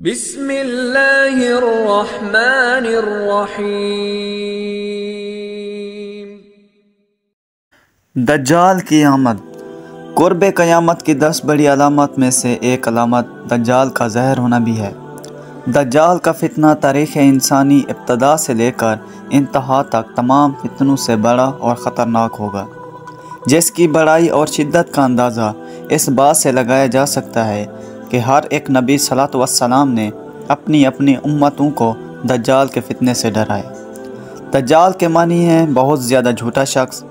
بسم اللہ الرحمن الرحیم۔ دجال کی آمد۔ قرب قیامت کی 10 بڑی علامات میں سے ایک علامت دجال کا ظاہر ہونا بھی ہے۔ دجال کا فتنہ تاریخ انسانی ابتدا سے لے کر انتہا تک تمام فتنوں سے بڑا اور خطرناک ہوگا، جس کی بڑائی اور شدت کا اندازہ اس بات سے لگایا جا سکتا ہے کہ ہر ایک نبی صلی اللہ علیہ وسلم نے اپنی امتوں کو دجال کے فتنے سے ڈرایا۔ دجال کے معنی ہے بہت زیادہ جھوٹا شخص۔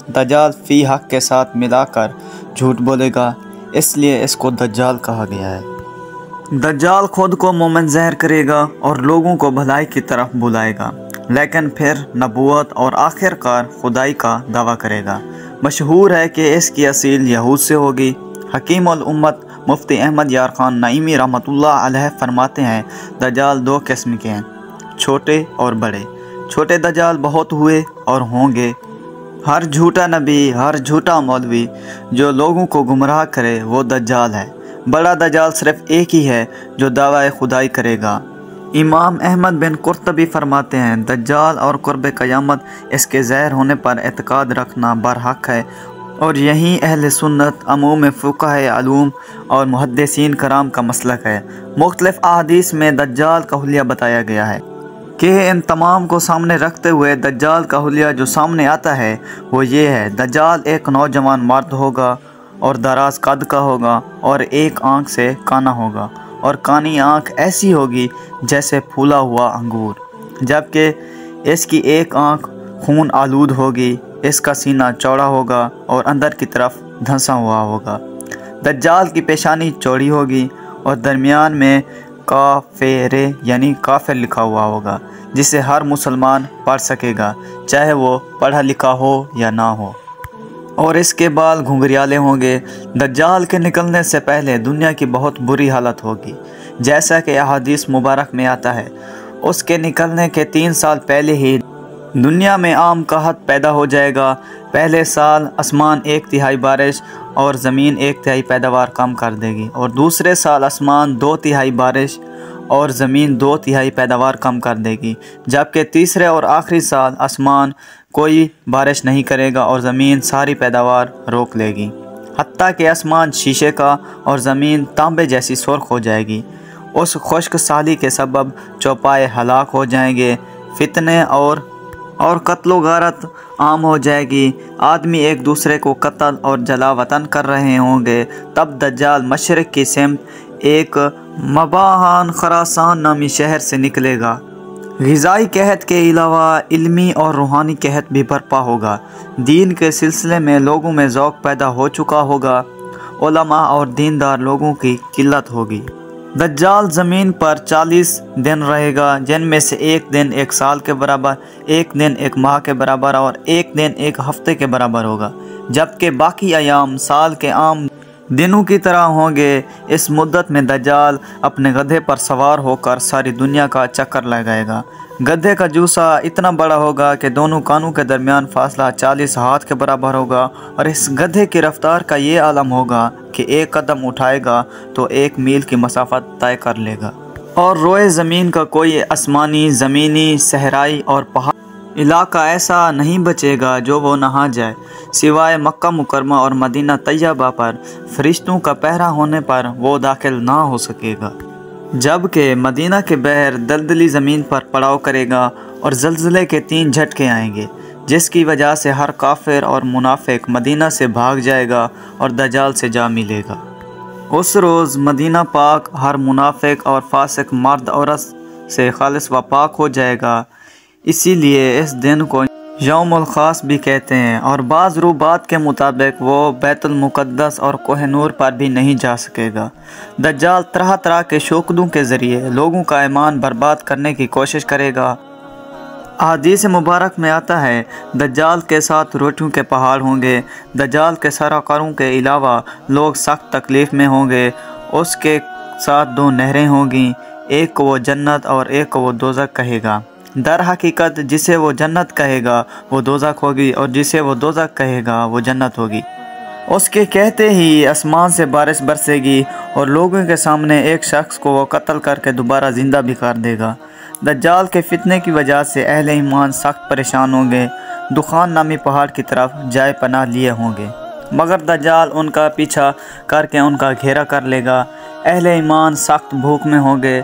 دجال فی حق کے ساتھ ملا کر جھوٹ بولے گا، اس لیے اس کو دجال کہا گیا ہے۔ دجال خود کو مومن ظاہر کرے گا اور لوگوں کو بھلائی کی طرف بلائے گا، لیکن پھر نبوت اور آخر کار خدائی کا دعویٰ کرے گا۔ مشہور ہے کہ اس کی اصل یہود سے ہوگی۔ حکیم الامت مفتی احمد یار خان نعیمی رحمۃ اللہ علیہ فرماتے ہیں، دجال 2 قسم کے ہیں، چھوٹے اور بڑے۔ چھوٹے دجال بہت ہوئے اور ہوں گے۔ ہر جھوٹا نبی، ہر جھوٹا مولوی جو لوگوں کو گمراہ کرے وہ دجال ہے۔ بڑا دجال صرف ایک ہی ہے جو دعویٰ خدائی کرے گا۔ امام احمد بن قرطبی فرماتے ہیں، دجال اور قرب قیامت اس کے ظاہر ہونے پر اعتقاد رکھنا برحق ہے، اور یہی اہل سنت، عموم فقہ علوم اور محدثین کرام کا مسلک ہے۔ مختلف احادیث میں دجال کا حلیہ بتایا گیا ہے کہ ان تمام کو سامنے رکھتے ہوئے دجال کا حلیہ جو سامنے آتا ہے وہ یہ ہے: دجال ایک نوجوان مرد ہوگا اور دراز قد کا ہوگا اور ایک آنکھ سے کانا ہوگا، اور کانی آنکھ ایسی ہوگی جیسے پھولا ہوا انگور، جبکہ اس کی ایک آنکھ خون آلود ہوگی۔ اس کا سینہ چوڑا ہوگا اور اندر کی طرف دھنسا ہوا ہوگا۔ دجال کی پیشانی چوڑی ہوگی اور درمیان میں کافر یعنی کافر لکھا ہوا ہوگا، جسے ہر مسلمان پڑھ سکے گا، چاہے وہ پڑھا لکھا ہو یا نہ ہو، اور اس کے بال گھنگریالے ہوں گے۔ دجال کے نکلنے سے پہلے دنیا کی بہت بری حالت ہوگی، جیسا کہ احادیث مبارک میں آتا ہے۔ اس کے نکلنے کے 3 سال پہلے ہی دنیا میں عام قحط پیدا ہو جائے گا۔ پہلے سال آسمان 1/3 بارش اور زمین 1/3 پیداوار کم کر دے گی، اور دوسرے سال آسمان 2/3 بارش اور زمین 2/3 پیداوار کم کر دے گی، جبکہ تیسرے اور آخری سال آسمان کوئی بارش نہیں کرے گا اور زمین ساری پیداوار روک لے گی، حتیٰ کہ آسمان شیشے کا اور زمین تانبے جیسی سرخ ہو جائے گی۔ اس خشک سالی کے سبب چوپائے ہلاک ہو جائیں گے، فتنے اور قتل و غارت عام ہو جائے گی، آدمی ایک دوسرے کو قتل اور جلا وطن کر رہے ہوں گے۔ تب دجال مشرق کی سمت ایک مباحان خراسان نامی شہر سے نکلے گا۔ غذائی قحط کے علاوہ علمی اور روحانی قحط بھی برپا ہوگا۔ دین کے سلسلے میں لوگوں میں ذوق پیدا ہو چکا ہوگا، علماء اور دیندار لوگوں کی قلت ہوگی۔ دجال زمین پر 40 دن رہے گا، جن میں سے 1 دن 1 سال کے برابر، 1 دن 1 ماہ کے برابر اور 1 دن 1 ہفتے کے برابر ہوگا، جبکہ باقی ایام سال کے عام دنوں کی طرح ہوں گے۔ اس مدت میں دجال اپنے گدھے پر سوار ہو کر ساری دنیا کا چکر لگائے گا۔ گدھے کا جوسہ اتنا بڑا ہوگا کہ دونوں کانوں کے درمیان فاصلہ 40 ہاتھ کے برابر ہوگا، اور اس گدھے کی رفتار کا یہ عالم ہوگا کہ 1 قدم اٹھائے گا تو 1 میل کی مسافت طے کر لے گا، اور روئے زمین کا کوئی آسمانی، زمینی، صحرائی اور پہاڑی علاقہ ایسا نہیں بچے گا جو وہ نہ جائے، سوائے مکہ مکرمہ اور مدینہ طیبہ پر فرشتوں کا پہرا ہونے پر وہ داخل نہ ہو سکے گا، جبکہ مدینہ کے بحر دلدلی زمین پر پڑاؤ کرے گا اور زلزلے کے 3 جھٹکے آئیں گے، جس کی وجہ سے ہر کافر اور منافق مدینہ سے بھاگ جائے گا اور دجال سے جا ملے گا۔ اس روز مدینہ پاک ہر منافق اور فاسق مرد عورت سے خالص و پاک ہو جائے گا، اسی لیے اس دن کو یوم الخاص بھی کہتے ہیں، اور بعض روبات کے مطابق وہ بیت المقدس اور کوہ نور پر بھی نہیں جا سکے گا۔ دجال طرح طرح کے شوکدوں کے ذریعے لوگوں کا ایمان برباد کرنے کی کوشش کرے گا۔ احادیث مبارک میں آتا ہے، دجال کے ساتھ روٹیوں کے پہاڑ ہوں گے۔ دجال کے سراکاروں کے علاوہ لوگ سخت تکلیف میں ہوں گے۔ اس کے ساتھ 2 نہریں ہوں گی، ایک کو وہ جنت اور ایک کو وہ دوزخ کہے گا۔ در حقیقت جسے وہ جنت کہے گا وہ دوزخ ہوگی، اور جسے وہ دوزخ کہے گا وہ جنت ہوگی۔ اس کے کہتے ہی آسمان سے بارش برسے گی اور لوگوں کے سامنے ایک شخص کو وہ قتل کر کے دوبارہ زندہ بھی کر دے گا۔ دجال کے فتنے کی وجہ سے اہل ایمان سخت پریشان ہوں گے، دخان نامی پہاڑ کی طرف جائے پناہ لیے ہوں گے، مگر دجال ان کا پیچھا کر کے ان کا گھیرا کر لے گا۔ اہل ایمان سخت بھوک میں ہوں گے۔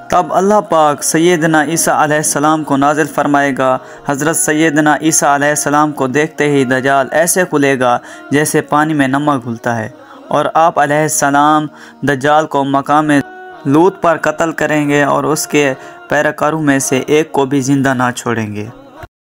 تب اللہ پاک سیدنا عیسیٰ علیہ السلام کو نازل فرمائے گا۔ حضرت سیدنا عیسیٰ علیہ السلام کو دیکھتے ہی دجال ایسے کھلے گا جیسے پانی میں نمک گھلتا ہے، اور آپ علیہ السلام دجال کو مقام لوط پر قتل کریں گے اور اس کے پیروکاروں میں سے ایک کو بھی زندہ نہ چھوڑیں گے۔